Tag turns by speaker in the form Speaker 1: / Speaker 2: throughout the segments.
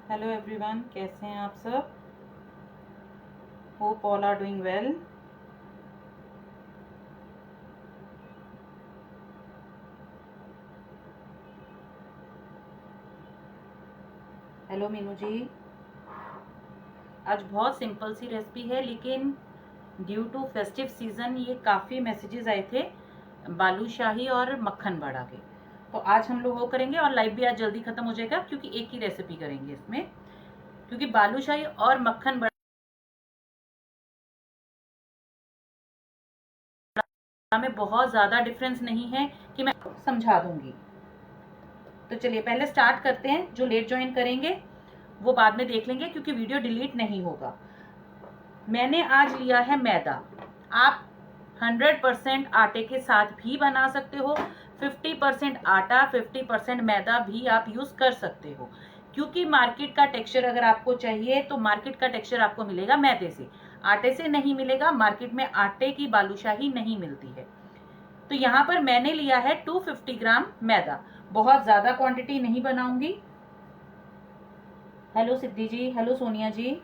Speaker 1: Hello everyone, कैसे हैं आप सब। Hope all are doing well. Hello Meenu ji. आज बहुत सिंपल सी रेसिपी है, लेकिन ड्यू टू फेस्टिव सीजन ये काफ़ी मैसेजेस आए थे बालूशाही और मक्खन बड़ा के। तो आज हम लोग वो करेंगे और लाइव भी आज जल्दी ख़त्म हो जाएगा, क्योंकि एक ही रेसिपी करेंगे इसमें। क्योंकि बालूशाही और मक्खन बड़ा में बहुत ज़्यादा डिफरेंस नहीं है कि मैं समझा दूंगी। तो चलिए पहले स्टार्ट करते हैं। जो लेट ज्वाइन करेंगे वो बाद में देख लेंगे, क्योंकि वीडियो डिलीट नहीं होगा। मैंने आज लिया है मैदा। आप 100% आटे के साथ भी बना सकते हो। 50% आटा 50% मैदा भी आप यूज कर सकते हो, क्योंकि मार्केट का टेक्सचर अगर आपको चाहिए तो मार्केट का टेक्सचर आपको मिलेगा मैदे से, आटे से नहीं मिलेगा। मार्केट में आटे की बालूशाही नहीं मिलती है। तो यहाँ पर मैंने लिया है 250 ग्राम मैदा। बहुत ज्यादा क्वांटिटी नहीं बनाऊंगी। हेलो सिद्धि जी, हेलो सोनिया जी।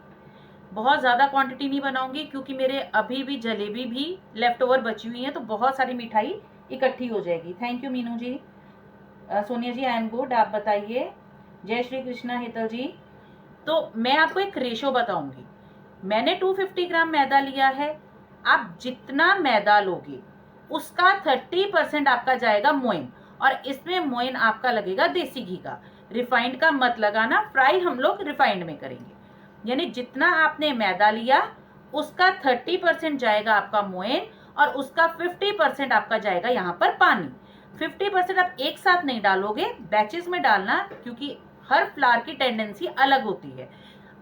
Speaker 1: बहुत ज़्यादा क्वांटिटी नहीं बनाऊंगी, क्योंकि मेरे अभी भी जलेबी भी लेफ्ट ओवर बची हुई है, तो बहुत सारी मिठाई इकट्ठी हो जाएगी। Thank you Meenu ji. Sonia ji, I am good, आप बताइए। जय श्री कृष्णा हेतल जी। तो मैं आपको एक रेशो बताऊंगी। मैंने 250 ग्राम मैदा लिया है। आप जितना मैदा लोगे उसका 30% आपका जाएगा मोइन, और इसमें मोइन आपका लगेगा देसी घी का। रिफाइंड का मत लगाना, फ्राई हम लोग रिफाइंड में करेंगे। यानी जितना आपने मैदा लिया उसका 30% जाएगा आपका मोइन, और उसका 50% आपका जाएगा यहाँ पर पानी। 50% आप एक साथ नहीं डालोगे, बैचेस में डालना, क्योंकि हर फ्लावर की टेंडेंसी अलग होती है।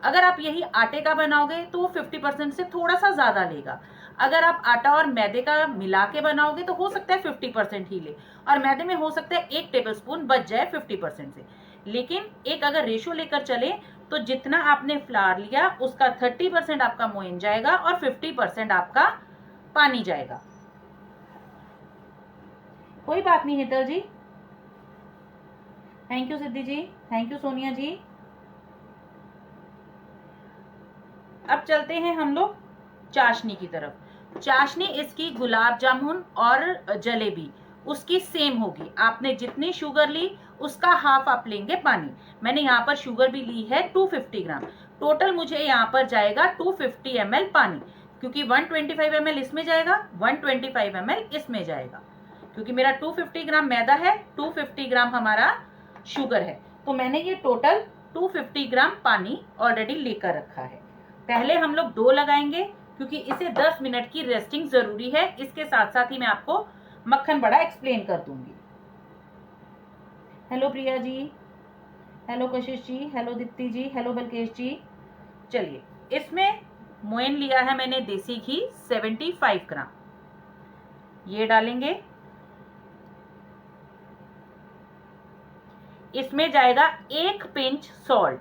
Speaker 1: अगर आप यही आटे का बनाओगे तो वो 50% से थोड़ा सा ज्यादा लेगा। अगर आप आटा और मैदे का मिला के बनाओगे तो हो सकता है 50% ही ले, और मैदे में हो सकता है 1 टेबलस्पून बच जाए 50% से। लेकिन एक अगर रेशो लेकर चले तो जितना आपने फ्लावर लिया उसका 30% आपका मोइन जाएगा और 50% आपका पानी जाएगा। कोई बात नहीं Hetal ji. Thank you Siddhi ji, thank you Sonia ji. अब चलते हैं हम लोग चाशनी की तरफ। चाशनी इसकी गुलाब जामुन और जलेबी उसकी सेम होगी। आपने जितनी शुगर ली उसका हाफ आप लेंगे पानी। मैंने यहाँ पर शुगर भी ली है 250 ग्राम। टोटल मुझे यहाँ पर जाएगा 250 ml पानी, क्योंकि 125 ml इसमें जाएगा, 125 ml इसमें जाएगा। क्योंकि मेरा 250 ग्राम मैदा है, 250 ग्राम हमारा शुगर है, तो मैंने ये टोटल 250 ग्राम पानी ऑलरेडी लेकर रखा है। पहले हम लोग डो लगाएंगे, क्योंकि इसे 10 मिनट की रेस्टिंग जरूरी है। इसके साथ साथ ही मैं आपको मक्खन बड़ा एक्सप्लेन कर दूंगी। हेलो प्रिया जी, हेलो कशिश जी, हेलो दीप्ति जी, हेलो बलकेश जी। चलिए, इसमें मोइन लिया है मैंने देसी घी 75 ग्राम, ये डालेंगे। इसमें जाएगा 1 पिंच सॉल्ट।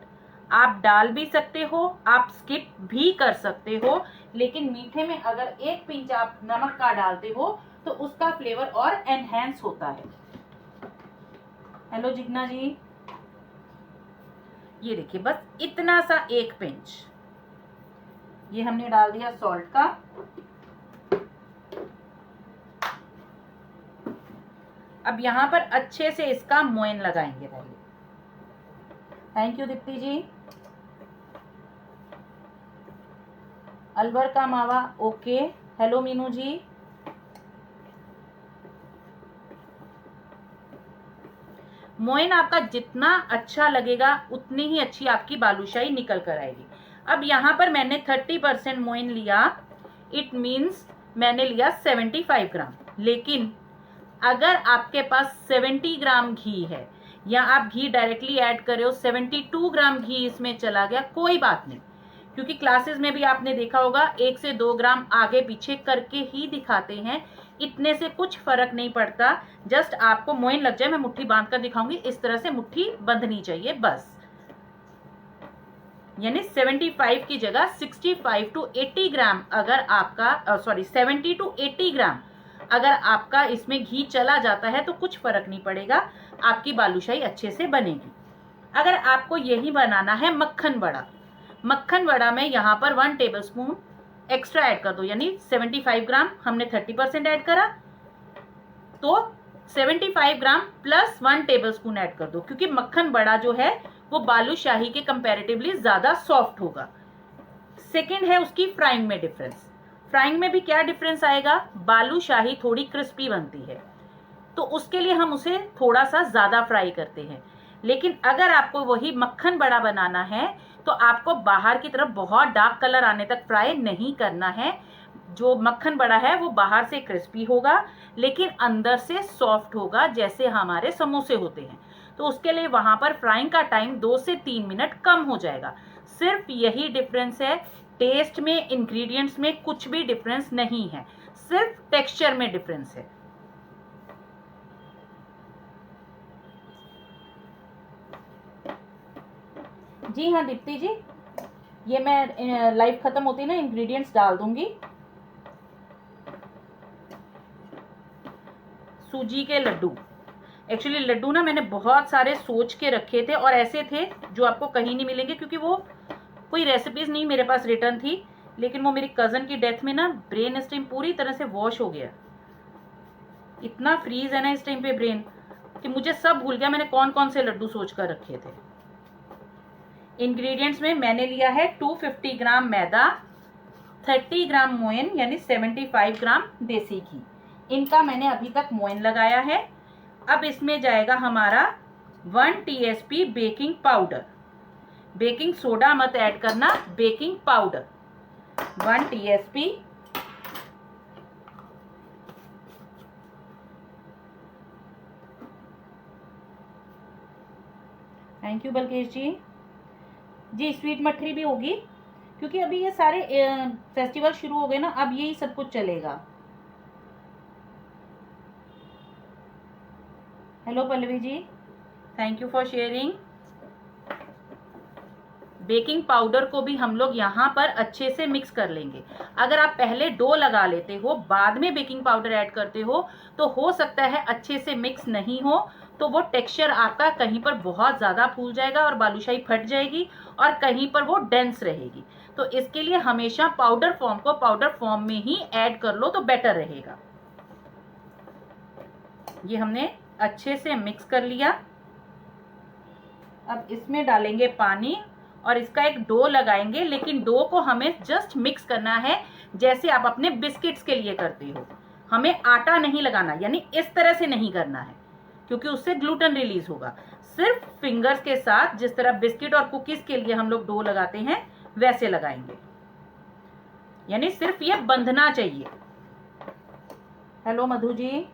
Speaker 1: आप डाल भी सकते हो, आप स्किप भी कर सकते हो, लेकिन मीठे में अगर 1 पिंच आप नमक का डालते हो तो उसका फ्लेवर और एनहेंस होता है। हेलो जिग्ना जी। ये देखिए, बस इतना सा 1 पिंच ये हमने डाल दिया सॉल्ट का। अब यहां पर अच्छे से इसका मोइन लगाएंगे पहले। थैंक यू दीप्ति जी। अलवर का मावा, ओके। हेलो मीनू जी। मोइन आपका जितना अच्छा लगेगा उतनी ही अच्छी आपकी बालूशाही निकल कर आएगी। अब यहाँ पर मैंने 30% मोइन लिया, इट मीन्स मैंने लिया 75 ग्राम। लेकिन अगर आपके पास 70 ग्राम घी है, या आप घी डायरेक्टली ऐड कर रहे हो, 72 ग्राम घी इसमें चला गया, कोई बात नहीं। क्योंकि क्लासेस में भी आपने देखा होगा 1 से 2 ग्राम आगे पीछे करके ही दिखाते हैं। इतने से कुछ फर्क नहीं पड़ता। जस्ट आपको मोइन लग जाए, मैं मुट्ठी बांध कर दिखाऊंगी, इस तरह से मुट्ठी बंधनी चाहिए बस। यानी 75 की जगह 65 टू 80 ग्राम अगर आपका 70 टू 80 ग्राम अगर आपका इसमें घी चला जाता है तो कुछ फर्क नहीं पड़ेगा, आपकी बालूशाही अच्छे से बनेगी। अगर आपको यही बनाना है मक्खन बड़ा, मक्खन बड़ा में यहाँ पर 1 टेबलस्पून एक्स्ट्रा ऐड कर दो, यानी 75 ग्राम हमने 30% ऐड करा, तो 75 ग्राम प्लस 1 टेबलस्पून ऐड कर दो, क्योंकि मक्खन बड़ा जो है वो बालूशाही के कंपैरेटिवली ज्यादा सॉफ्ट होगा। सेकंड है उसकी फ्राइंग में डिफरेंस। फ्राइंग में भी क्या डिफरेंस आएगा, बालूशाही थोड़ी क्रिस्पी बनती है, तो उसके लिए हम उसे थोड़ा सा ज्यादा फ्राई करते हैं। लेकिन अगर आपको वही मक्खन बड़ा बनाना है तो आपको बाहर की तरफ बहुत डार्क कलर आने तक फ्राई नहीं करना है। जो मक्खन बड़ा है वो बाहर से क्रिस्पी होगा लेकिन अंदर से सॉफ्ट होगा, जैसे हमारे समोसे होते हैं। तो उसके लिए वहां पर फ्राइंग का टाइम 2 से 3 मिनट कम हो जाएगा। सिर्फ यही डिफरेंस है। टेस्ट में, इंग्रेडिएंट्स में कुछ भी डिफरेंस नहीं है, सिर्फ टेक्सचर में डिफरेंस है। जी हाँ दीप्ति जी, ये मैं लाइव खत्म होती ना इंग्रेडिएंट्स डाल दूंगी। सूजी के लड्डू, एक्चुअली लड्डू ना मैंने बहुत सारे सोच के रखे थे और ऐसे थे जो आपको कहीं नहीं मिलेंगे, क्योंकि वो कोई रेसिपीज नहीं मेरे पास रिटर्न थी। लेकिन वो मेरी कजन की डेथ में ना ब्रेन इस टाइम पूरी तरह से वॉश हो गया। इतना फ्रीज है ना इस टाइम पे ब्रेन कि मुझे सब भूल गया मैंने कौन कौन से लड्डू सोच कर रखे थे। इंग्रेडिएंट्स में मैंने लिया है 250 ग्राम मैदा, 30 ग्राम मोयन यानी 75 ग्राम देसी घी। इनका मैंने अभी तक मोयन लगाया है। अब इसमें जाएगा हमारा 1 TSP baking powder. Baking soda मत ऐड करना, baking powder 1 TSP. Thank you Balkesh ji. जी स्वीट मठरी भी होगी, क्योंकि अभी ये सारे फेस्टिवल शुरू हो गए ना, अब यही सब कुछ चलेगा। Hello Pallavi ji, thank you for sharing. Baking powder को भी हम लोग यहाँ पर अच्छे से मिक्स कर लेंगे। अगर आप पहले डो लगा लेते हो बाद में बेकिंग पाउडर ऐड करते हो तो सकता है अच्छे से मिक्स नहीं हो, तो वो टेक्सचर आपका कहीं पर बहुत ज्यादा फूल जाएगा और बालूशाही फट जाएगी और कहीं पर वो डेंस रहेगी। तो इसके लिए हमेशा पाउडर फॉर्म को पाउडर फॉर्म में ही ऐड कर लो तो बेटर रहेगा। ये हमने अच्छे से मिक्स कर लिया। अब इसमें डालेंगे पानी और इसका एक डो लगाएंगे, लेकिन डो को हमें जस्ट मिक्स करना है जैसे आप अपने बिस्किट्स के लिए करते हो। हमें आटा नहीं लगाना, यानी इस तरह से नहीं करना है क्योंकि उससे ग्लूटेन रिलीज होगा। सिर्फ फिंगर्स के साथ जिस तरह बिस्किट और कुकीज के लिए हम लोग डो लगाते हैं वैसे लगाएंगे, यानी सिर्फ ये बंधना चाहिए। हेलो मधु जी।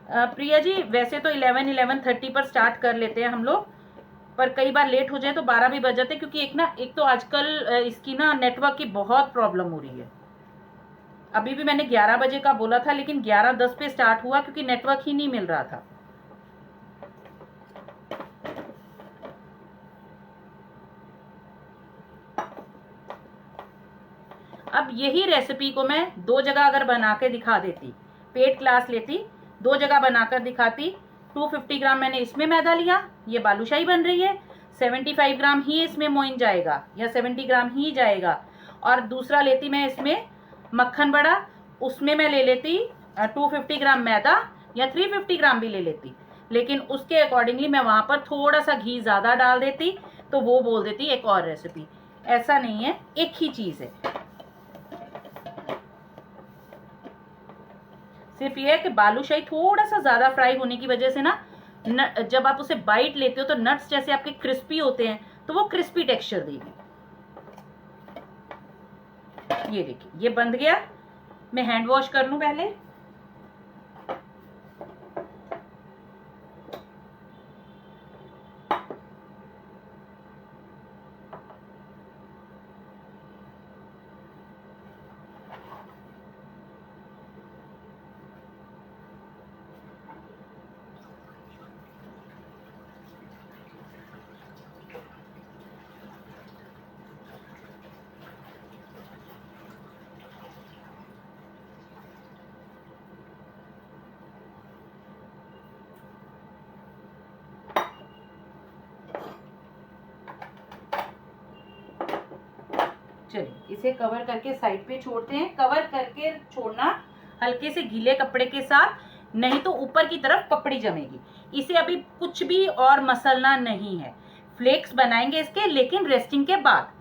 Speaker 1: प्रिया जी वैसे तो 11:30 पर स्टार्ट कर लेते हैं हम लोग, पर कई बार लेट हो जाए तो 12 भी बज जाते हैं, क्योंकि एक तो आजकल इसकी ना नेटवर्क की बहुत प्रॉब्लम हो रही है। अभी भी मैंने 11 बजे का बोला था लेकिन 11:10 पे स्टार्ट हुआ क्योंकि नेटवर्क ही नहीं मिल रहा था। अब यही रेसिपी को मैं 2 जगह अगर बना के दिखा देती, पेड क्लास लेती, 2 जगह बनाकर दिखाती। 250 ग्राम मैंने इसमें मैदा लिया, ये बालूशाही बन रही है। 75 ग्राम ही इसमें मोइन जाएगा या 70 ग्राम ही जाएगा। और दूसरा लेती मैं इसमें मक्खन बड़ा, उसमें मैं ले लेती 250 ग्राम मैदा या 350 ग्राम भी ले लेती, लेकिन उसके अकॉर्डिंगली मैं वहां पर थोड़ा सा घी ज्यादा डाल देती, तो वो बोल देती एक और रेसिपी। ऐसा नहीं है, एक ही चीज है। सिर्फ ये है कि बालूशाही थोड़ा सा ज्यादा फ्राई होने की वजह से ना जब आप उसे बाइट लेते हो तो नट्स जैसे आपके क्रिस्पी होते हैं, तो वो क्रिस्पी टेक्सचर देगी। ये देखिए ये बंध गया। मैं हैंड वॉश कर लूं पहले। चलिए इसे कवर करके साइड पे छोड़ते हैं। कवर करके छोड़ना हल्के से गीले कपड़े के साथ, नहीं तो ऊपर की तरफ पपड़ी जमेगी। इसे अभी कुछ भी और मसलना नहीं है, फ्लेक्स बनाएंगे इसके लेकिन रेस्टिंग के बाद।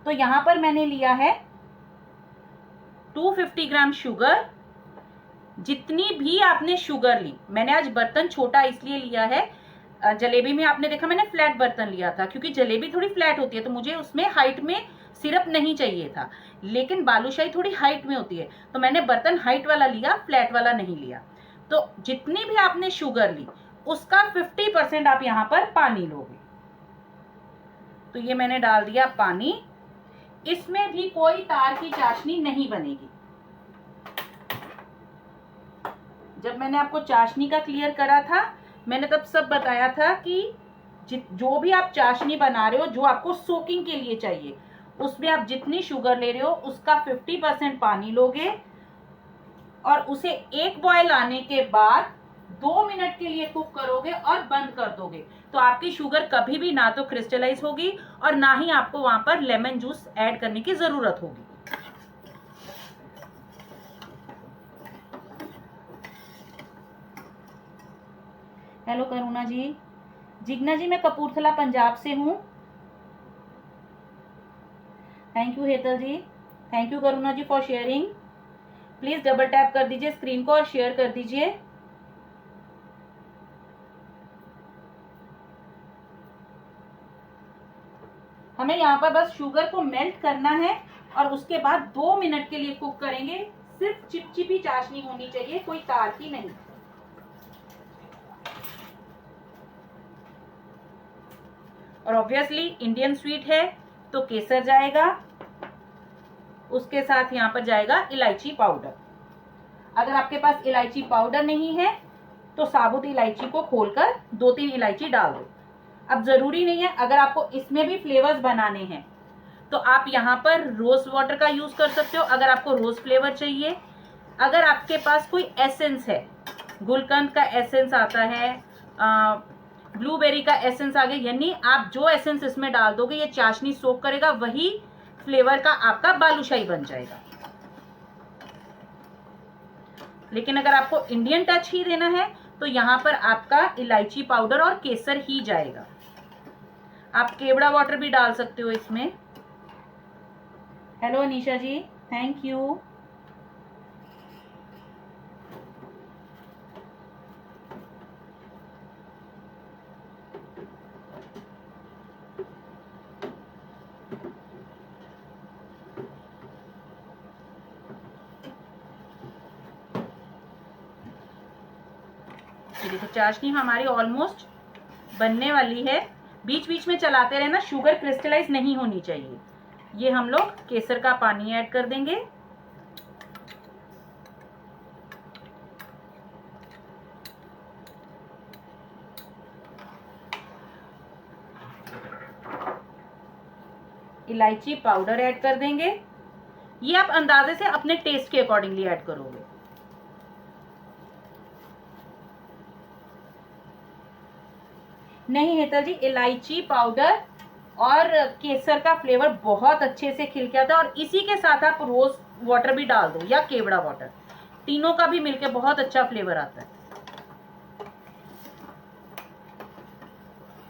Speaker 1: तो यहाँ पर मैंने लिया है 250 ग्राम शुगर। जितनी भी आपने शुगर ली, मैंने आज बर्तन छोटा इसलिए लिया है, जलेबी में आपने देखा मैंने फ्लैट बर्तन लिया था क्योंकि जलेबी थोड़ी फ्लैट होती है तो मुझे उसमें हाइट में सिरप नहीं चाहिए था, लेकिन बालूशाही थोड़ी हाइट में होती है तो मैंने बर्तन हाइट वाला लिया, फ्लैट वाला नहीं लिया। तो जितनी भी आपने शुगर ली उसका 50% आप यहाँ पर पानी लोगे। तो ये मैंने डाल दिया पानी। इसमें भी कोई तार की चाशनी नहीं बनेगी। जब मैंने आपको चाशनी का क्लियर करा था, मैंने तब सब बताया था कि जो भी आप चाशनी बना रहे हो, जो आपको सोकिंग के लिए चाहिए, उसमें आप जितनी शुगर ले रहे हो उसका 50% पानी लोगे और उसे एक बॉयल आने के बाद 2 मिनट के लिए कुक करोगे और बंद कर दोगे। तो आपकी शुगर कभी भी ना तो क्रिस्टलाइज होगी और ना ही आपको वहां पर लेमन जूस ऐड करने की जरूरत होगी। हेलो करुणा जी। जिग्ना जी मैं कपूरथला पंजाब से हूँ। Thank you Hetal ji. Thank you Karuna ji for sharing. Please double tap कर दीजिए स्क्रीन को और शेयर कर दीजिए। हमें यहाँ पर बस शुगर को मेल्ट करना है और उसके बाद 2 मिनट के लिए कुक करेंगे। सिर्फ चिपचिपी चाशनी होनी चाहिए, कोई तार की नहीं। और ऑब्वियसली इंडियन स्वीट है तो केसर जाएगा, उसके साथ यहाँ पर जाएगा इलायची पाउडर। अगर आपके पास इलायची पाउडर नहीं है तो साबुत इलायची को खोलकर 2-3 इलायची डाल दो। अब जरूरी नहीं है, अगर आपको इसमें भी फ्लेवर्स बनाने हैं तो आप यहाँ पर रोज वाटर का यूज कर सकते हो अगर आपको रोज फ्लेवर चाहिए। अगर आपके पास कोई एसेंस है, गुलकंद का एसेंस आता है, ब्लूबेरी का एसेंस आ गया, यानी आप जो एसेंस इसमें डाल दोगे ये चाशनी सोक करेगा, वही फ्लेवर का आपका बालूशाही बन जाएगा। लेकिन अगर आपको इंडियन टच ही देना है तो यहाँ पर आपका इलायची पाउडर और केसर ही जाएगा। आप केवड़ा वाटर भी डाल सकते हो इसमें। Hello Anisha ji, thank you. देखो चाशनी हमारी ऑलमोस्ट बनने वाली है। बीच बीच में चलाते रहना, शुगर क्रिस्टलाइज नहीं होनी चाहिए। ये हम लोग केसर का पानी ऐड कर देंगे। इलायची पाउडर ऐड कर देंगे। ये आप अंदाजे से अपने टेस्ट के अकॉर्डिंगली ऐड करोगे। नहीं हेतल जी, इलायची पाउडर और केसर का फ्लेवर बहुत अच्छे से खिल के आता है और इसी के साथ आप रोज वाटर भी डाल दो या केवड़ा वाटर, तीनों का भी मिलके बहुत अच्छा फ्लेवर आता है।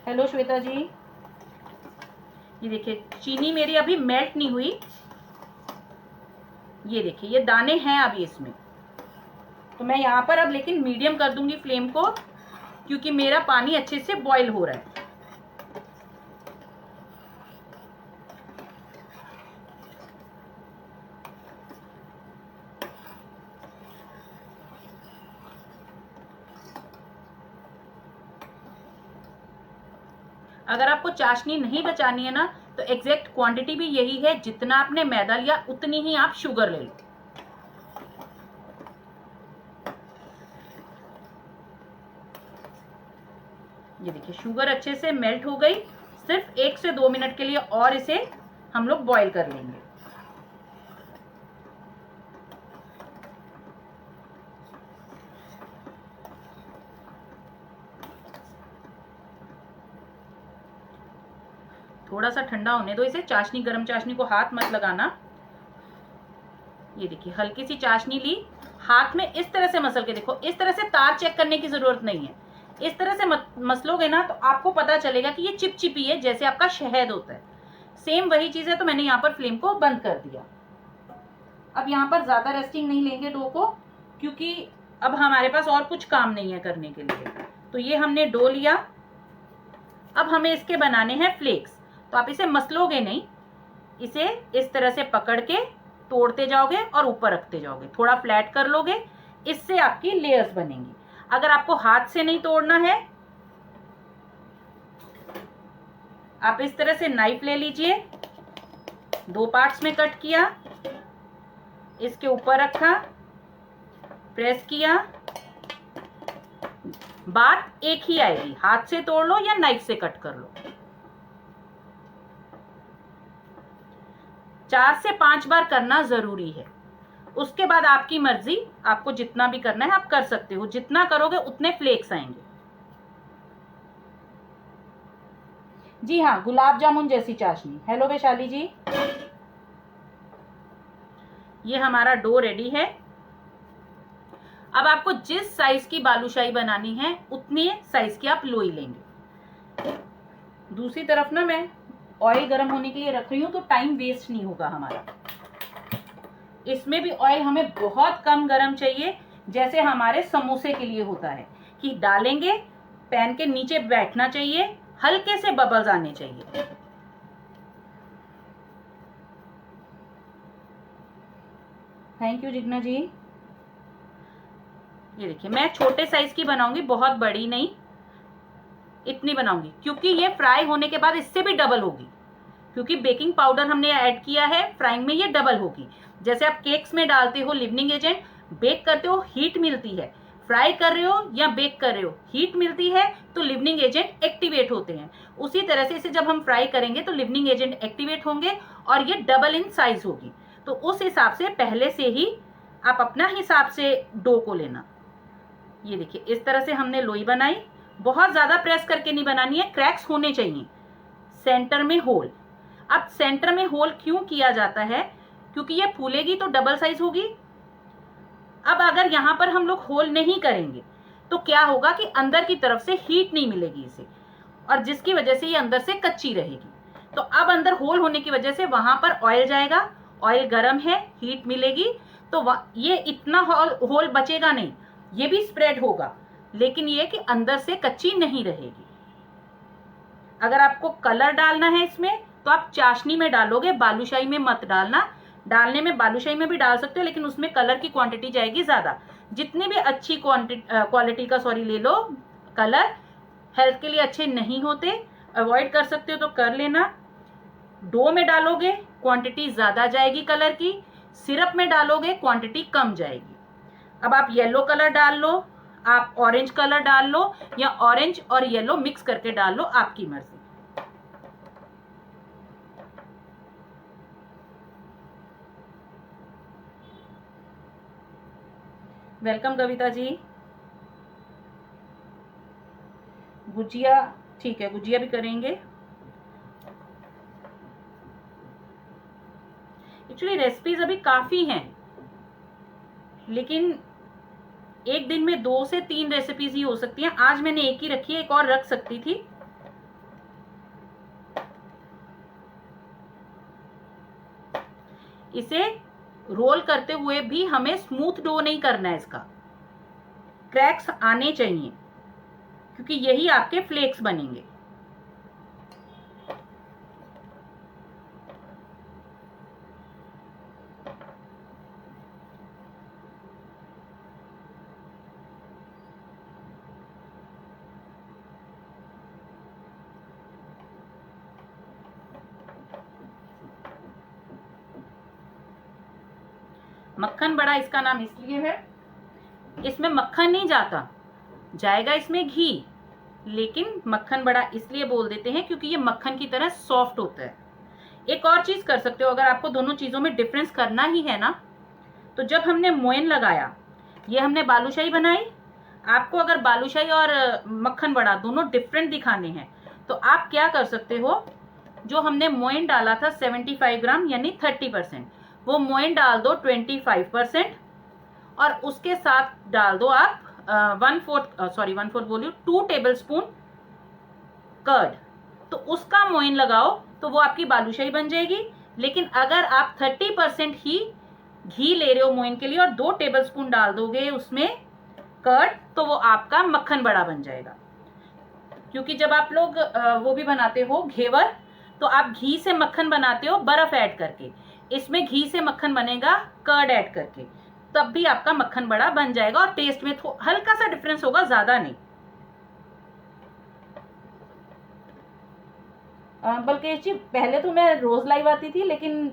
Speaker 1: हेलो श्वेता जी। ये देखिए चीनी मेरी अभी मेल्ट नहीं हुई, ये देखिए ये दाने हैं अभी इसमें। तो मैं यहाँ पर अब लेकिन मीडियम कर दूंगी फ्लेम को क्योंकि मेरा पानी अच्छे से बॉईल हो रहा है। अगर आपको चाशनी नहीं बचानी है ना तो एग्जैक्ट क्वांटिटी भी यही है, जितना आपने मैदा लिया उतनी ही आप शुगर ले लो। ये देखिए शुगर अच्छे से मेल्ट हो गई। सिर्फ 1 से 2 मिनट के लिए और इसे हम लोग बॉईल कर लेंगे। थोड़ा सा ठंडा होने दो इसे। चाशनी, गरम चाशनी को हाथ मत लगाना। ये देखिए हल्की सी चाशनी ली, हाथ में इस तरह से मसल के देखो। इस तरह से तार चेक करने की जरूरत नहीं है, इस तरह से मसलोगे ना तो आपको पता चलेगा कि ये चिपचिपी है, जैसे आपका शहद होता है, सेम वही चीज है। तो मैंने यहाँ पर फ्लेम को बंद कर दिया। अब यहाँ पर ज्यादा रेस्टिंग नहीं लेंगे डो को, क्योंकि अब हमारे पास और कुछ काम नहीं है करने के लिए। तो ये हमने डो लिया। अब हमें इसके बनाने हैं फ्लेक्स। तो आप इसे मसलोगे नहीं, इसे इस तरह से पकड़ के तोड़ते जाओगे और ऊपर रखते जाओगे, थोड़ा फ्लैट कर लोगे, इससे आपकी लेयर्स बनेंगी। अगर आपको हाथ से नहीं तोड़ना है, आप इस तरह से नाइफ ले लीजिए, 2 पार्ट्स में कट किया, इसके ऊपर रखा, प्रेस किया। बात एक ही आएगी, हाथ से तोड़ लो या नाइफ से कट कर लो। 4 से 5 बार करना जरूरी है। उसके बाद आपकी मर्जी, आपको जितना भी करना है आप कर सकते हो। जितना करोगे उतने फ्लेक्स आएंगे। जी हाँ, गुलाब जामुन जैसी चाशनी। हेलो वैशाली जी। ये हमारा डो रेडी है। अब आपको जिस साइज की बालूशाही बनानी है उतनी साइज की आप लोई लेंगे। दूसरी तरफ ना मैं ऑयल गर्म होने के लिए रख रही हूं, तो टाइम वेस्ट नहीं होगा हमारा। इसमें भी ऑयल हमें बहुत कम गर्म चाहिए, जैसे हमारे समोसे के लिए होता है कि डालेंगे, पैन के नीचे बैठना चाहिए, हल्के से बबल्स आने चाहिए। थैंक यू जिग्ना जी। ये देखिए मैं छोटे साइज की बनाऊंगी, बहुत बड़ी नहीं, इतनी बनाऊंगी, क्योंकि ये फ्राई होने के बाद इससे भी डबल होगी, क्योंकि बेकिंग पाउडर हमने ऐड किया है, फ्राइंग में ये डबल होगी। जैसे आप केक्स में डालते हो लिवनिंग एजेंट, बेक करते हो हीट मिलती है, फ्राई कर रहे हो या बेक कर रहे हो हीट मिलती है, तो लिवनिंग एजेंट एक्टिवेट होते हैं। उसी तरह से इसे जब हम फ्राई करेंगे तो लिवनिंग एजेंट एक्टिवेट होंगे और ये डबल इन साइज होगी। तो उस हिसाब से पहले से ही आप अपना हिसाब से डो को लेना। ये देखिए इस तरह से हमने लोई बनाई। बहुत ज्यादा प्रेस करके नहीं बनानी है, क्रैक्स होने चाहिए। सेंटर में होल। अब सेंटर में होल क्यों किया जाता है? क्योंकि ये फूलेगी तो डबल साइज होगी। अब अगर यहां पर हम लोग होल नहीं करेंगे तो क्या होगा कि अंदर की तरफ से हीट नहीं मिलेगी इसे, और जिसकी वजह से ये अंदर से कच्ची रहेगी। तो अब अंदर होल होने की वजह से वहां पर ऑयल जाएगा, ऑयल गर्म है, हीट मिलेगी, तो ये इतना होल बचेगा नहीं, ये भी स्प्रेड होगा, लेकिन ये कि अंदर से कच्ची नहीं रहेगी। अगर आपको कलर डालना है इसमें तो आप चाशनी में डालोगे, बालूशाही में मत डालना। डालने में बालूशाही में भी डाल सकते हो, लेकिन उसमें कलर की क्वांटिटी जाएगी ज्यादा। जितनी भी अच्छी क्वालिटी का ले लो, कलर हेल्थ के लिए अच्छे नहीं होते, अवॉइड कर सकते हो तो कर लेना। डो में डालोगे क्वांटिटी ज्यादा जाएगी कलर की, सिरप में डालोगे क्वांटिटी कम जाएगी। अब आप येलो कलर डाल लो, आप ऑरेंज कलर डाल लो, या ऑरेंज और येलो मिक्स करके डाल लो, आपकी मर्जी। वेलकम कविता जी। गुजिया, ठीक है, गुजिया भी करेंगे। एक्चुअली रेसिपीज अभी काफी हैं, लेकिन एक दिन में 2 से 3 रेसिपीज ही हो सकती हैं। आज मैंने एक ही रखी है, एक और रख सकती थी। इसे रोल करते हुए भी हमें स्मूथ डो नहीं करना है, इसका क्रैक्स आने चाहिए, क्योंकि यही आपके फ्लेक्स बनेंगे। मक्खन बड़ा इसका नाम इसलिए है, इसमें मक्खन नहीं जाता, जाएगा इसमें घी, लेकिन मक्खन बड़ा इसलिए बोल देते हैं क्योंकि ये मक्खन की तरह सॉफ्ट होता है। एक और चीज कर सकते हो, अगर आपको दोनों चीजों में डिफरेंस करना ही है ना, तो जब हमने मोयन लगाया, ये हमने बालूशाही बनाई, आपको अगर बालूशाही और मक्खन बड़ा दोनों डिफरेंट दिखाने हैं तो आप क्या कर सकते हो, जो हमने मोइन डाला था 75 ग्राम यानी 30%, वो मोइन डाल दो 25%, और उसके साथ डाल दो आप 1/4 बोलिए 2 टेबल स्पून कर्ड। तो उसका मोइन लगाओ तो वो आपकी बालूशाही बन जाएगी। लेकिन अगर आप 30% ही घी ले रहे हो मोइन के लिए और 2 टेबल स्पून डाल दोगे उसमें कर्ड, तो वो आपका मक्खन बड़ा बन जाएगा। क्योंकि जब आप लोग वो भी बनाते हो घेवर, तो आप घी से मक्खन बनाते हो बर्फ ऐड करके, इसमें घी से मक्खन बनेगा कर्ड ऐड करके, तब भी आपका मक्खन बड़ा बन जाएगा और टेस्ट में हल्का सा डिफरेंस होगा, ज्यादा नहीं। बल्कि जी पहले तो मैं रोज लाइव आती थी, लेकिन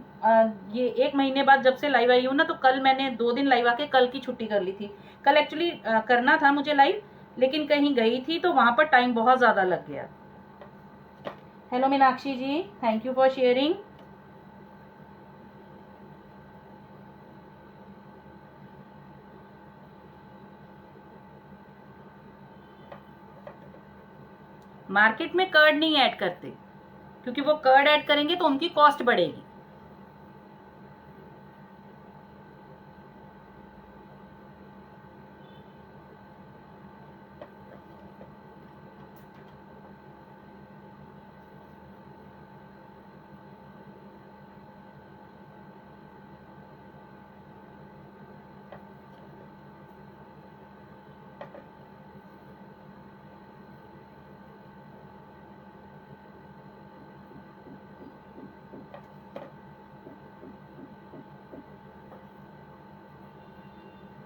Speaker 1: ये 1 महीने बाद जब से लाइव आई हूँ ना, तो कल मैंने 2 दिन लाइव आके कल की छुट्टी कर ली थी। कल एक्चुअली करना था मुझे लाइव, लेकिन कहीं गई थी तो वहां पर टाइम बहुत ज्यादा लग गया। Hello Meenakshi ji, thank you for sharing. Market में कर्ड नहीं ऐड करते, क्योंकि वो कर्ड ऐड करेंगे तो उनकी कॉस्ट बढ़ेगी।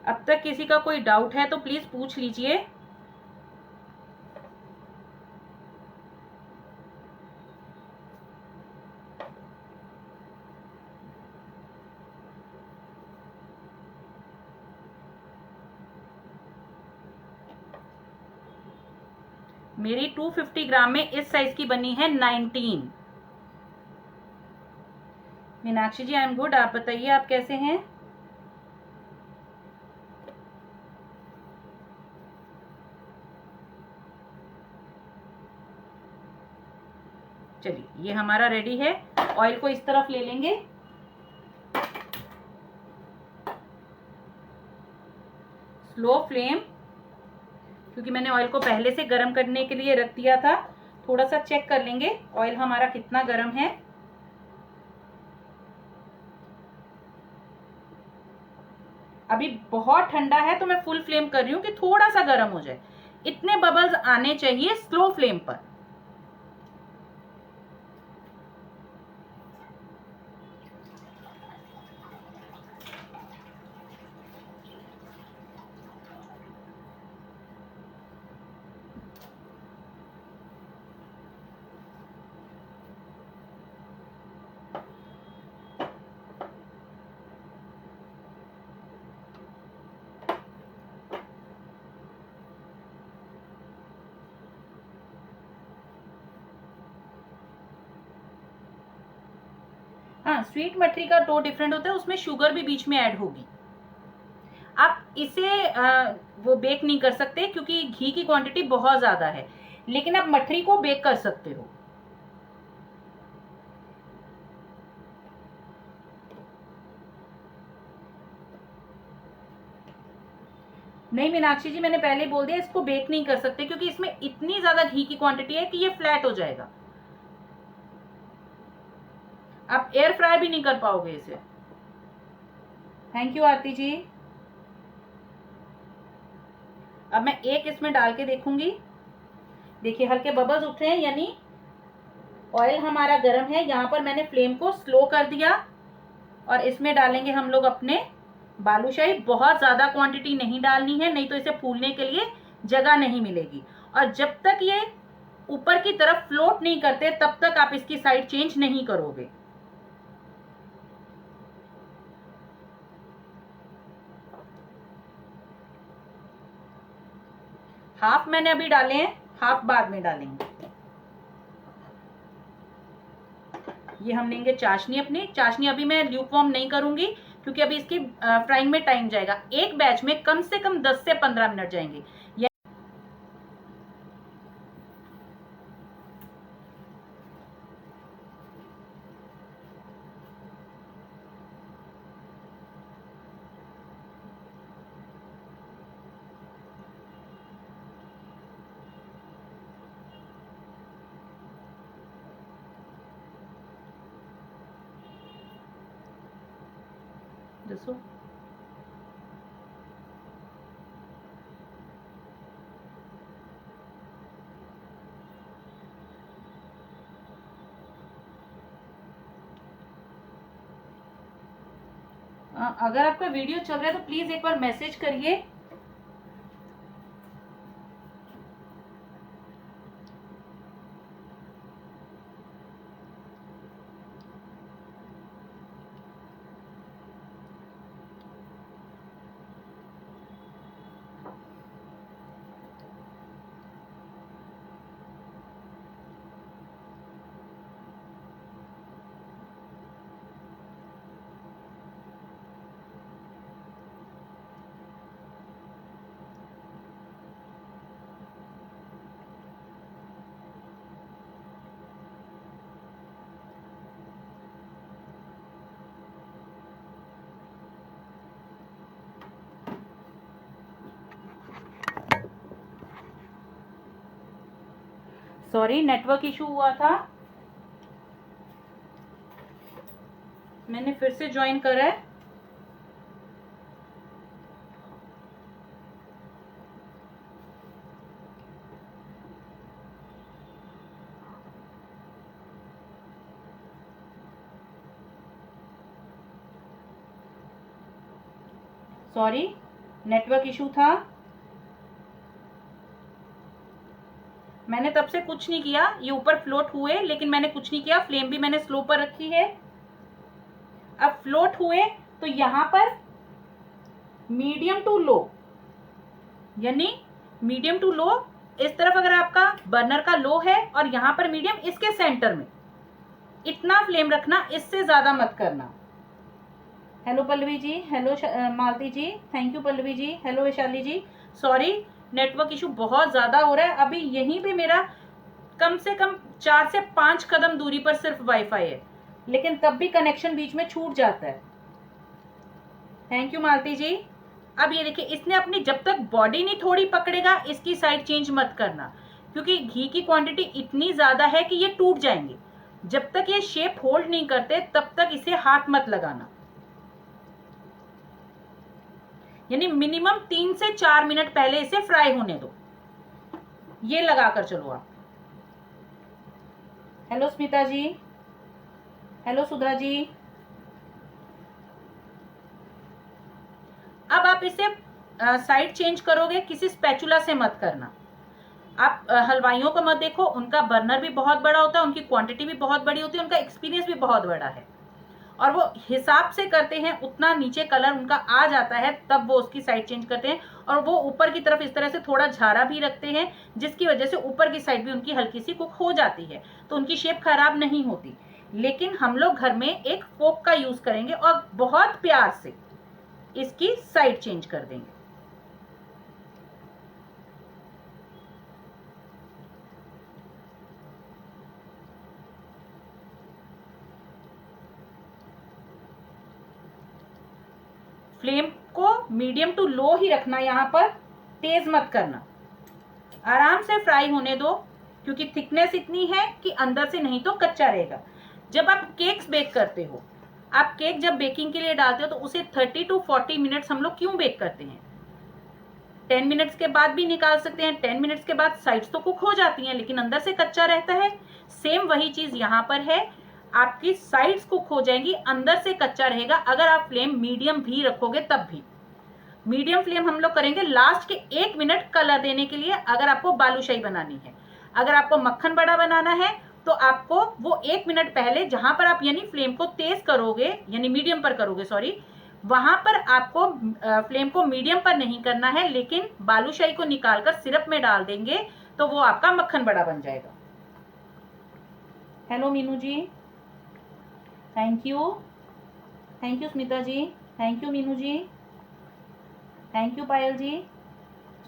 Speaker 1: अब तक किसी का कोई डाउट है तो प्लीज पूछ लीजिए। मेरी 250 ग्राम में इस साइज की बनी है 19। मीनाक्षी जी आई एम गुड, आप बताइए आप कैसे हैं? चलिए ये हमारा रेडी है। ऑयल को इस तरफ ले लेंगे, स्लो फ्लेम, क्योंकि मैंने ऑयल को पहले से गर्म करने के लिए रख दिया था। थोड़ा सा चेक कर लेंगे ऑयल हमारा कितना गर्म है। अभी बहुत ठंडा है तो मैं फुल फ्लेम कर रही हूँ कि थोड़ा सा गर्म हो जाए। इतने बबल्स आने चाहिए स्लो फ्लेम पर। हाँ, स्वीट मठरी का डो डिफरेंट होता है, उसमें शुगर भी बीच में ऐड होगी। आप इसे वो बेक नहीं कर सकते क्योंकि घी की क्वांटिटी बहुत ज्यादा है, लेकिन आप मठरी को बेक कर सकते हो। नहीं मीनाक्षी जी, मैंने पहले बोल दिया इसको बेक नहीं कर सकते क्योंकि इसमें इतनी ज्यादा घी की क्वांटिटी है कि ये फ्लैट हो जाएगा। आप एयर फ्राई भी नहीं कर पाओगे इसे। थैंक यू आरती जी। अब मैं एक इसमें डाल के देखूंगी। देखिए हल्के बबल्स उठ रहे हैं, यानी ऑयल हमारा गर्म है। यहाँ पर मैंने फ्लेम को स्लो कर दिया और इसमें डालेंगे हम लोग अपने बालूशाही। बहुत ज्यादा क्वांटिटी नहीं डालनी है, नहीं तो इसे फूलने के लिए जगह नहीं मिलेगी। और जब तक ये ऊपर की तरफ फ्लोट नहीं करते तब तक आप इसकी साइड चेंज नहीं करोगे। हाफ मैंने अभी डाले हैं, हाफ बाद में डालेंगे। ये हम लेंगे चाशनी अपनी। चाशनी अभी मैं ल्यूकवार्म नहीं करूंगी क्योंकि अभी इसकी फ्राइंग में टाइम जाएगा। एक बैच में कम से कम 10 से 15 मिनट जाएंगे। दसो अगर आपका वीडियो चल रहा है तो प्लीज एक बार मैसेज करिए। सॉरी, नेटवर्क इशू हुआ था, मैंने फिर से ज्वाइन करा है। सॉरी, नेटवर्क इशू था, मैंने तब से कुछ नहीं किया। ये ऊपर फ्लोट हुए लेकिन मैंने कुछ नहीं किया। फ्लेम भी मैंने स्लो पर रखी है। अब फ्लोट हुए तो यहां पर मीडियम टू लो, यानी मीडियम टू लो इस तरफ अगर आपका बर्नर का लो है और यहां पर मीडियम, इसके सेंटर में इतना फ्लेम रखना, इससे ज्यादा मत करना। Hello Pallavi ji, hello Malti ji, thank you Pallavi ji, hello Vaishali ji. Sorry, network issue बहुत ज्यादा हो रहा है। अभी यहीं पे मेरा कम से कम 4 से 5 कदम दूरी पर सिर्फ वाईफाई है, लेकिन तब भी कनेक्शन बीच में छूट जाता है। थैंक यू मालती जी। अब ये देखिए, इसने अपनी जब तक बॉडी नहीं थोड़ी पकड़ेगा, इसकी साइड चेंज मत करना, क्योंकि घी की क्वांटिटी इतनी ज्यादा है कि ये टूट जाएंगे। जब तक ये शेप होल्ड नहीं करते तब तक इसे हाथ मत लगाना, यानी मिनिमम 3 से 4 मिनट पहले इसे फ्राई होने दो। ये लगाकर चलो आप। हेलो स्मिता जी, हेलो सुधा जी। अब आप इसे साइड चेंज करोगे, किसी स्पैचुला से मत करना। आप हलवाइयों को मत देखो, उनका बर्नर भी बहुत बड़ा होता है, उनकी क्वांटिटी भी बहुत बड़ी होती है, उनका एक्सपीरियंस भी बहुत बड़ा है, और वो हिसाब से करते हैं। उतना नीचे कलर उनका आ जाता है तब वो उसकी साइड चेंज करते हैं, और वो ऊपर की तरफ इस तरह से थोड़ा झारा भी रखते हैं, जिसकी वजह से ऊपर की साइड भी उनकी हल्की सी कुक हो जाती है, तो उनकी शेप खराब नहीं होती। लेकिन हम लोग घर में एक फोक का यूज करेंगे और बहुत प्यार से इसकी साइड चेंज कर देंगे। फ्लेम को मीडियम टू लो ही रखना, यहां पर तेज मत करना, आराम से फ्राई होने दो, क्योंकि थिकनेस इतनी है कि अंदर से नहीं तो कच्चा रहेगा। जब आप केक्स बेक करते हो, आप केक जब बेकिंग के लिए डालते हो तो उसे 30 to 40 मिनट्स हम लोग क्यों बेक करते हैं? 10 मिनट्स के बाद भी निकाल सकते हैं, 10 मिनट्स के बाद साइड्स तो कुक हो जाती हैं, लेकिन अंदर से कच्चा रहता है। सेम वही चीज यहाँ पर है, आपकी साइड्स कुक हो जाएंगी, अंदर से कच्चा रहेगा। अगर आप फ्लेम मीडियम भी रखोगे तब भी। मीडियम फ्लेम हम लोग करेंगे लास्ट के 1 मिनट कलर देने के लिए, अगर आपको बालूशाही बनानी है। अगर आपको मक्खन बड़ा बनाना है तो आपको वो 1 मिनट पहले, जहां पर आप यानी फ्लेम को तेज करोगे, यानी मीडियम पर करोगे, सॉरी, वहां पर आपको फ्लेम को मीडियम पर नहीं करना है, लेकिन बालूशाही को निकालकर सिरप में डाल देंगे तो वो आपका मक्खन बड़ा बन जाएगा। Hello Meenu ji, thank you, thank you Smita ji, thank you Meenu ji, thank you Payal ji,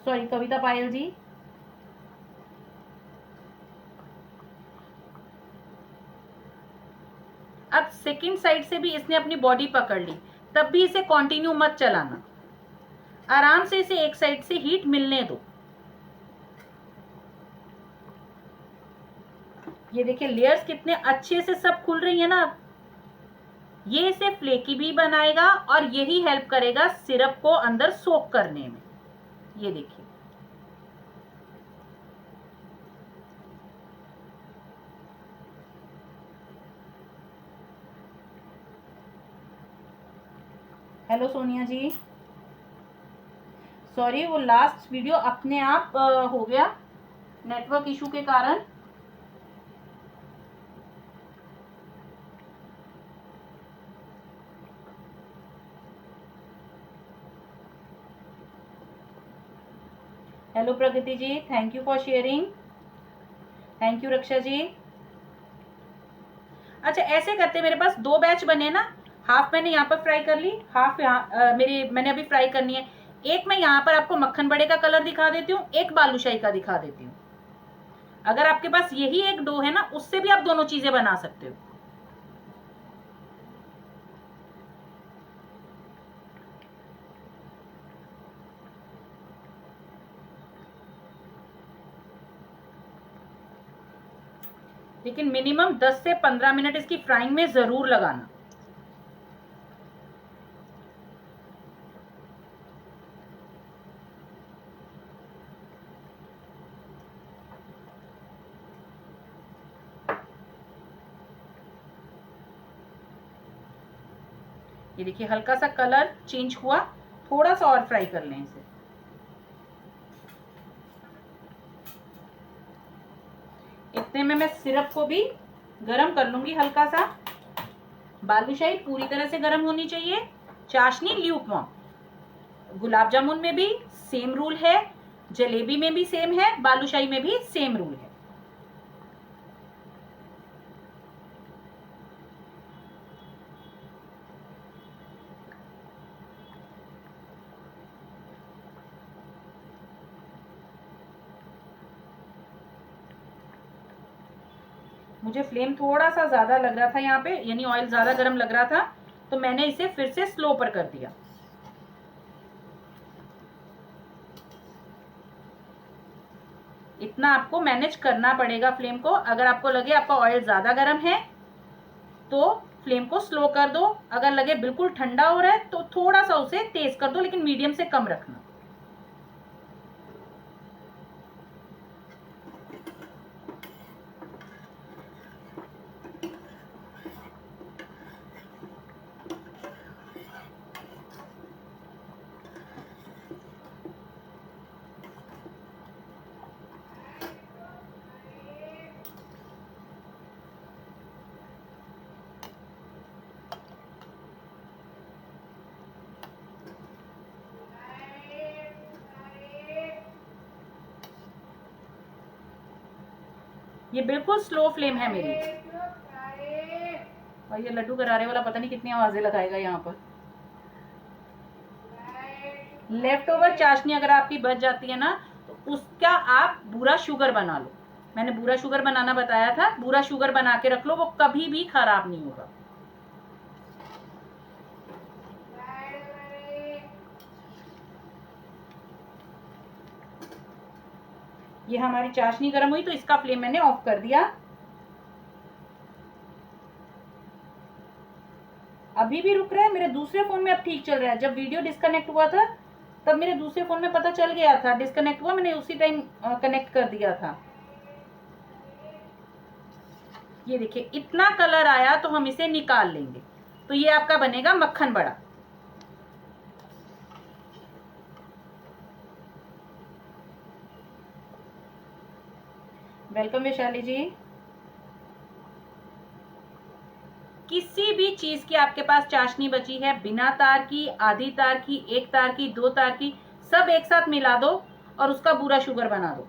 Speaker 1: sorry Kavita Payal ji. अब सेकंड साइड से भी इसने अपनी बॉडी पकड़ ली, तब भी इसे कंटिन्यू मत चलाना, आराम से इसे एक साइड से हीट मिलने दो। ये देखिए लेयर्स कितने अच्छे से सब खुल रही है ना। ये इसे फ्लेकी भी बनाएगा और यही हेल्प करेगा सिरप को अंदर सोक करने में। ये देखिए, हेलो सोनिया जी, सॉरी वो लास्ट वीडियो अपने आप हो गया नेटवर्क इशू के कारण। Hello Pragati ji, thank you for sharing, thank you Raksha ji. अच्छा ऐसे करते, मेरे पास 2 बैच बने ना, हाफ मैंने यहाँ पर फ्राई कर ली, हाफ यहाँ मैंने अभी फ्राई करनी है। एक मैं यहाँ पर आपको मक्खन बड़े का कलर दिखा देती हूँ, एक बालूशाही का दिखा देती हूँ। अगर आपके पास यही एक डो है ना, उससे भी आप दोनों चीजें बना सकते हो। लेकिन मिनिमम 10 से 15 मिनट इसकी फ्राइंग में जरूर लगाना। ये देखिए हल्का सा कलर चेंज हुआ, थोड़ा सा और फ्राई कर लें इसे। इतने में मैं सिरप को भी गरम कर लूंगी हल्का सा। बालूशाही पूरी तरह से गरम होनी चाहिए, चाशनी ल्यूकवार्म। गुलाब जामुन में भी सेम रूल है, जलेबी में भी सेम है, बालूशाही में भी सेम रूल है। मुझे फ्लेम थोड़ा सा ज्यादा लग रहा था यहाँ पे, यानी ऑयल ज्यादा गर्म लग रहा था, तो मैंने इसे फिर से स्लो पर कर दिया। इतना आपको मैनेज करना पड़ेगा फ्लेम को। अगर आपको लगे आपका ऑयल ज्यादा गर्म है तो फ्लेम को स्लो कर दो, अगर लगे बिल्कुल ठंडा हो रहा है तो थोड़ा सा उसे तेज कर दो, लेकिन मीडियम से कम रखना। ये बिल्कुल स्लो फ्लेम है मेरी। और ये लड्डू करारे वाला पता नहीं कितनी आवाजें लगाएगा यहाँ पर। लेफ्ट ओवर चाशनी अगर आपकी बच जाती है ना, तो उसका आप बूरा शुगर बना लो। मैंने बूरा शुगर बनाना बताया था, बूरा शुगर बना के रख लो, वो कभी भी खराब नहीं होगा। ये हमारी चाशनी गर्म हुई तो इसका फ्लेम मैंने ऑफ कर दिया। अभी भी रुक रहा है, मेरे दूसरे फोन में अब ठीक चल रहा है। जब वीडियो डिस्कनेक्ट हुआ था तब मेरे दूसरे फोन में पता चल गया था डिस्कनेक्ट हुआ, मैंने उसी टाइम कनेक्ट कर दिया था। ये देखिए इतना कलर आया तो हम इसे निकाल लेंगे, तो ये आपका बनेगा मक्खन बड़ा। वेलकम वैशाली जी। किसी भी चीज की आपके पास चाशनी बची है, बिना तार की, आधी तार की, एक तार की, 2 तार की, सब एक साथ मिला दो और उसका बूरा शुगर बना दो।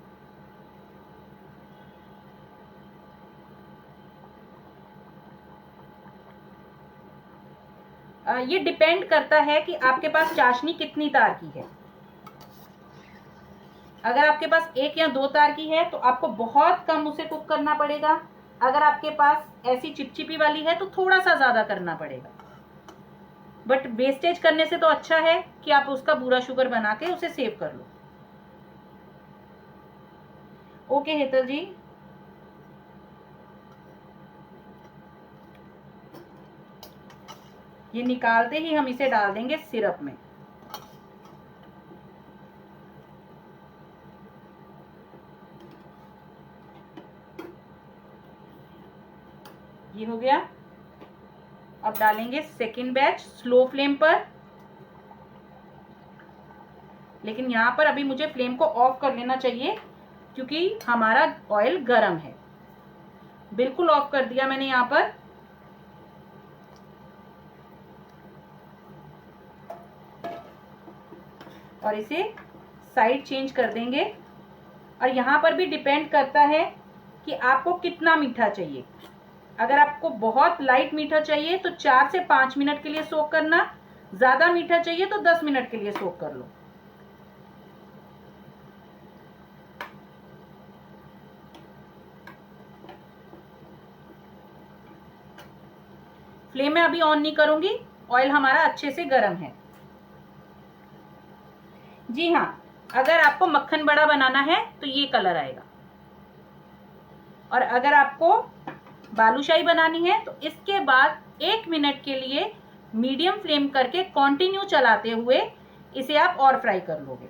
Speaker 1: ये डिपेंड करता है कि आपके पास चाशनी कितनी तार की है। अगर आपके पास 1 या 2 तार की है तो आपको बहुत कम उसे कुक करना पड़ेगा। अगर आपके पास ऐसी चिपचिपी वाली है तो थोड़ा सा ज्यादा करना पड़ेगा। बट वेस्टेज करने से तो अच्छा है कि आप उसका बूरा शुगर बना के उसे सेव कर लो। ओके हेतल जी। ये निकालते ही हम इसे डाल देंगे सिरप में। ये हो गया। अब डालेंगे सेकेंड बैच स्लो फ्लेम पर, लेकिन यहां पर अभी मुझे फ्लेम को ऑफ कर लेना चाहिए क्योंकि हमारा ऑयल गर्म है। बिल्कुल ऑफ कर दिया मैंने यहां पर। और इसे साइड चेंज कर देंगे। और यहां पर भी डिपेंड करता है कि आपको कितना मीठा चाहिए। अगर आपको बहुत लाइट मीठा चाहिए तो 4 से 5 मिनट के लिए सोक करना, ज्यादा मीठा चाहिए तो 10 मिनट के लिए सोक कर लो। फ्लेम में अभी ऑन नहीं करूंगी, ऑयल हमारा अच्छे से गर्म है। जी हाँ, अगर आपको मक्खन बड़ा बनाना है तो ये कलर आएगा, और अगर आपको बालूशाही बनानी है तो इसके बाद 1 मिनट के लिए मीडियम फ्लेम करके कंटिन्यू चलाते हुए इसे आप और फ्राई कर लोगे।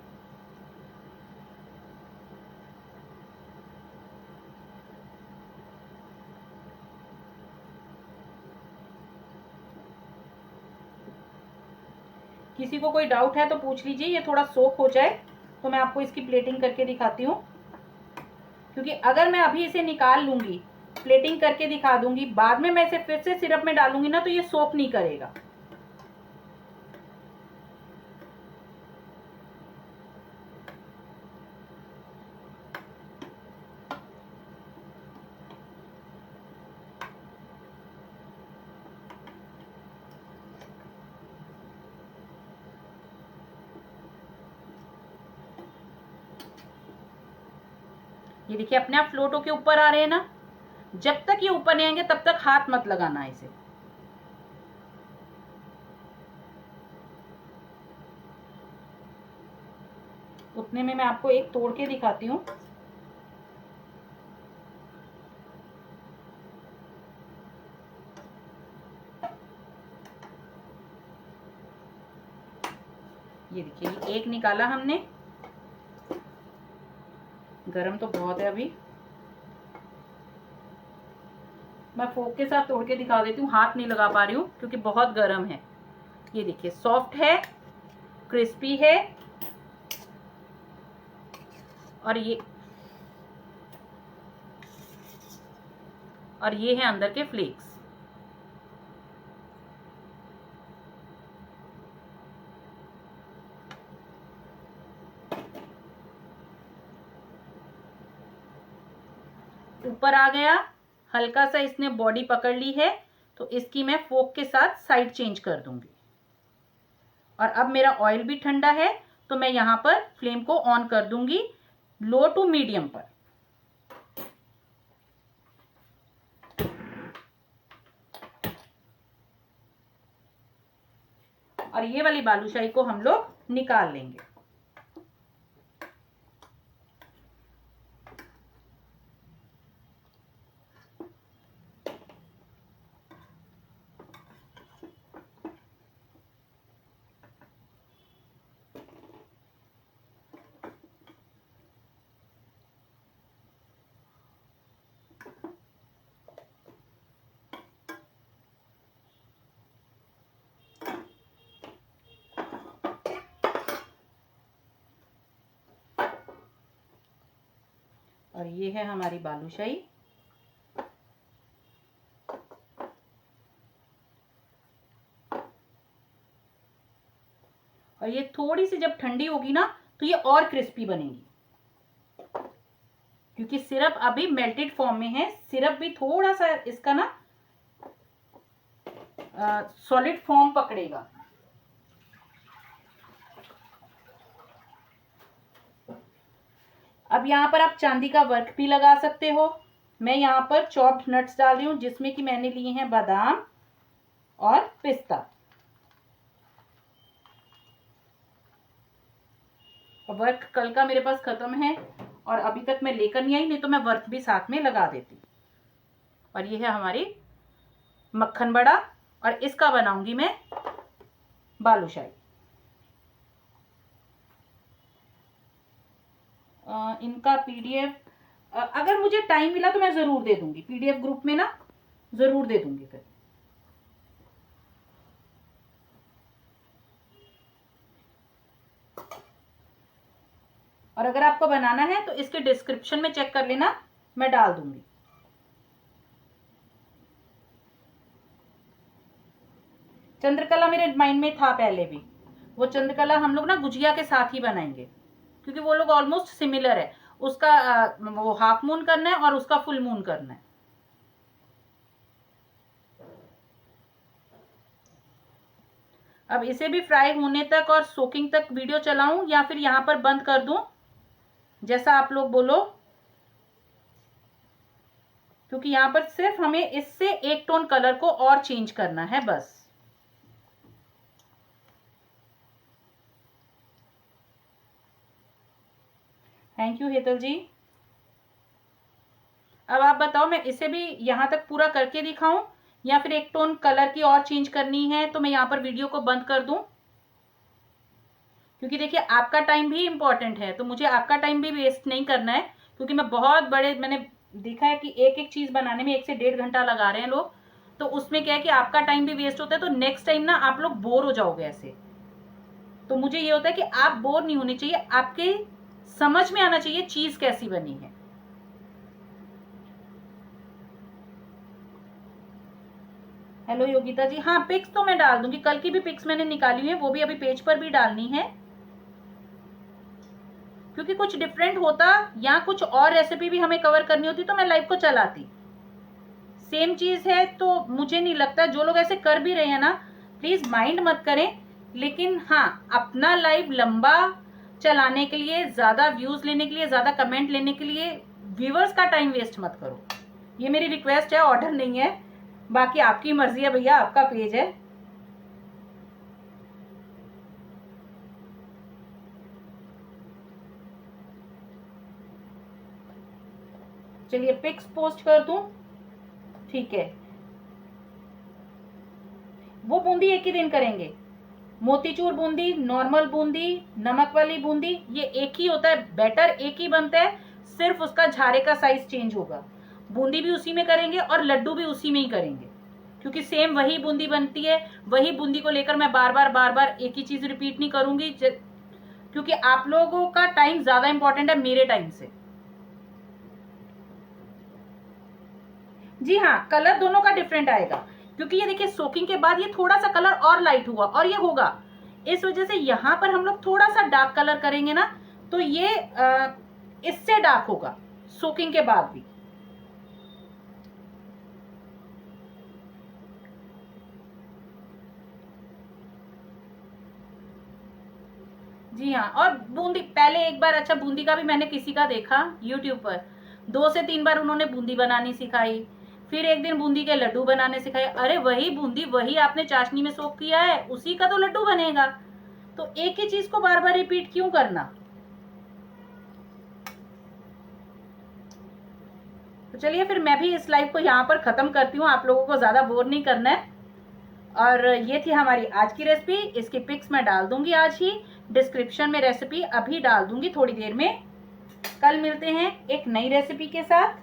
Speaker 1: किसी को कोई डाउट है तो पूछ लीजिए। ये थोड़ा सोक हो जाए तो मैं आपको इसकी प्लेटिंग करके दिखाती हूँ, क्योंकि अगर मैं अभी इसे निकाल लूंगी, प्लेटिंग करके दिखा दूंगी, बाद में मैं इसे फिर से सिरप में डालूंगी ना तो ये सोक नहीं करेगा। ये देखिए अपने आप फ्लोट होके ऊपर आ रहे हैं ना। जब तक ये ऊपर नहीं आएंगे तब तक हाथ मत लगाना है इसे। उतने में मैं आपको एक तोड़ के दिखाती हूँ। ये देखिए एक निकाला हमने। गरम तो बहुत है अभी। मैं फोक के साथ तोड़ के दिखा देती हूँ, हाथ नहीं लगा पा रही हूँ क्योंकि बहुत गर्म है। ये देखिए सॉफ्ट है, क्रिस्पी है, और ये है अंदर के फ्लेक्स। ऊपर आ गया, हल्का सा इसने बॉडी पकड़ ली है तो इसकी मैं फोक के साथ साइड चेंज कर दूंगी। और अब मेरा ऑयल भी ठंडा है तो मैं यहां पर फ्लेम को ऑन कर दूंगी, लो टू मीडियम पर। और ये वाली बालूशाही को हम लोग निकाल लेंगे। और ये है हमारी बालूशाही। और ये थोड़ी सी जब ठंडी होगी ना तो ये और क्रिस्पी बनेगी, क्योंकि सिरप अभी मेल्टेड फॉर्म में है। सिरप भी थोड़ा सा इसका ना सॉलिड फॉर्म पकड़ेगा। अब यहाँ पर आप चांदी का वर्क भी लगा सकते हो। मैं यहाँ पर चॉप्ड नट्स डाल रही हूँ, जिसमें कि मैंने लिए हैं बादाम और पिस्ता। वर्क कल का मेरे पास खत्म है और अभी तक मैं लेकर नहीं आई, नहीं तो मैं वर्क भी साथ में लगा देती। और ये है हमारी मक्खन बड़ा और इसका बनाऊंगी मैं बालूशाही। इनका पीडीएफ अगर मुझे टाइम मिला तो मैं जरूर दे दूंगी, पीडीएफ ग्रुप में ना जरूर दे दूंगी फिर। और अगर आपको बनाना है तो इसके डिस्क्रिप्शन में चेक कर लेना, मैं डाल दूंगी। चंद्रकला मेरे माइंड में था पहले भी, वो चंद्रकला हम लोग ना गुजिया के साथ ही बनाएंगे क्योंकि वो लोग ऑलमोस्ट सिमिलर है। उसका वो हाफ मून करना है और उसका फुल मून करना है। अब इसे भी फ्राई होने तक और सोकिंग तक वीडियो चलाऊं या फिर यहां पर बंद कर दूं, जैसा आप लोग बोलो, क्योंकि यहां पर सिर्फ हमें इससे एक टोन कलर को और चेंज करना है बस। थैंक यू हेतल जी। अब आप बताओ, मैं इसे भी यहां तक पूरा करके दिखाऊं या फिर एक टोन कलर की और चेंज करनी है तो मैं यहां पर वीडियो को बंद कर दूं? क्योंकि देखिए आपका टाइम भी इंपॉर्टेंट है, तो मुझे आपका टाइम भी वेस्ट नहीं करना है। क्योंकि मैंने देखा है कि एक एक चीज बनाने में 1 से 1.5 घंटा लगा रहे हैं लोग, तो उसमें क्या है कि आपका टाइम भी वेस्ट होता है। तो नेक्स्ट टाइम ना आप लोग बोर हो जाओगे ऐसे। तो मुझे ये होता है कि आप बोर नहीं होने चाहिए, आपके समझ में आना चाहिए चीज कैसी बनी है। हेलो योगिता जी, हाँ पिक्स तो मैं डाल दूंगी, कल की भी पिक्स मैंने निकाली हुई है, वो भी अभी पेज पर भी डालनी है। क्योंकि कुछ डिफरेंट होता या कुछ और रेसिपी भी हमें कवर करनी होती तो मैं लाइव को चलाती। सेम चीज है तो मुझे नहीं लगता, जो लोग ऐसे कर भी रहे हैं ना प्लीज माइंड मत करें। लेकिन हाँ, अपना लाइव लंबा चलाने के लिए, ज्यादा व्यूज लेने के लिए, ज्यादा कमेंट लेने के लिए व्यूअर्स का टाइम वेस्ट मत करो। ये मेरी रिक्वेस्ट है, ऑर्डर नहीं है। बाकी आपकी मर्जी है भैया, आपका पेज है। चलिए पिक्स पोस्ट कर दूं, ठीक है। वो बूंदी एक ही दिन करेंगे, मोतीचूर बूंदी, नॉर्मल बूंदी, नमक वाली बूंदी, ये एक ही होता है, बैटर एक ही बनता है, सिर्फ उसका झारे का साइज चेंज होगा। बूंदी भी उसी में करेंगे और लड्डू भी उसी में ही करेंगे, क्योंकि सेम वही बूंदी बनती है। वही बूंदी को लेकर मैं बार बार एक ही चीज रिपीट नहीं करूंगी, क्योंकि आप लोगों का टाइम ज्यादा इंपॉर्टेंट है मेरे टाइम से। जी हाँ, कलर दोनों का डिफरेंट आएगा, क्योंकि ये देखिए सोकिंग के बाद ये थोड़ा सा कलर और लाइट हुआ और ये होगा, इस वजह से यहां पर हम लोग थोड़ा सा डार्क कलर करेंगे ना, तो ये इससे डार्क होगा सोकिंग के बाद भी। जी हाँ, और बूंदी पहले एक बार, अच्छा बूंदी का भी मैंने किसी का देखा यूट्यूब पर, 2 से 3 बार उन्होंने बूंदी बनानी सिखाई, फिर एक दिन बूंदी के लड्डू बनाने सिखाए। अरे वही बूंदी, वही आपने चाशनी में सोक किया है, उसी का तो लड्डू बनेगा। तो एक ही चीज को बार बार रिपीट क्यों करना। तो चलिए फिर मैं भी इस लाइव को यहाँ पर खत्म करती हूँ, आप लोगों को ज्यादा बोर नहीं करना है। और ये थी हमारी आज की रेसिपी, इसकी पिक्स मैं डाल दूंगी आज ही डिस्क्रिप्शन में, रेसिपी अभी डाल दूंगी थोड़ी देर में। कल मिलते हैं एक नई रेसिपी के साथ।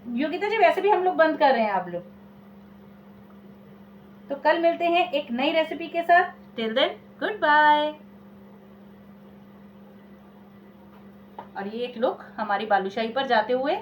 Speaker 1: योगिता जी वैसे भी हम लोग बंद कर रहे हैं आप लोग, तो कल मिलते हैं एक नई रेसिपी के साथ। Till then goodbye. और ये एक लुक हमारी बालूशाही पर जाते हुए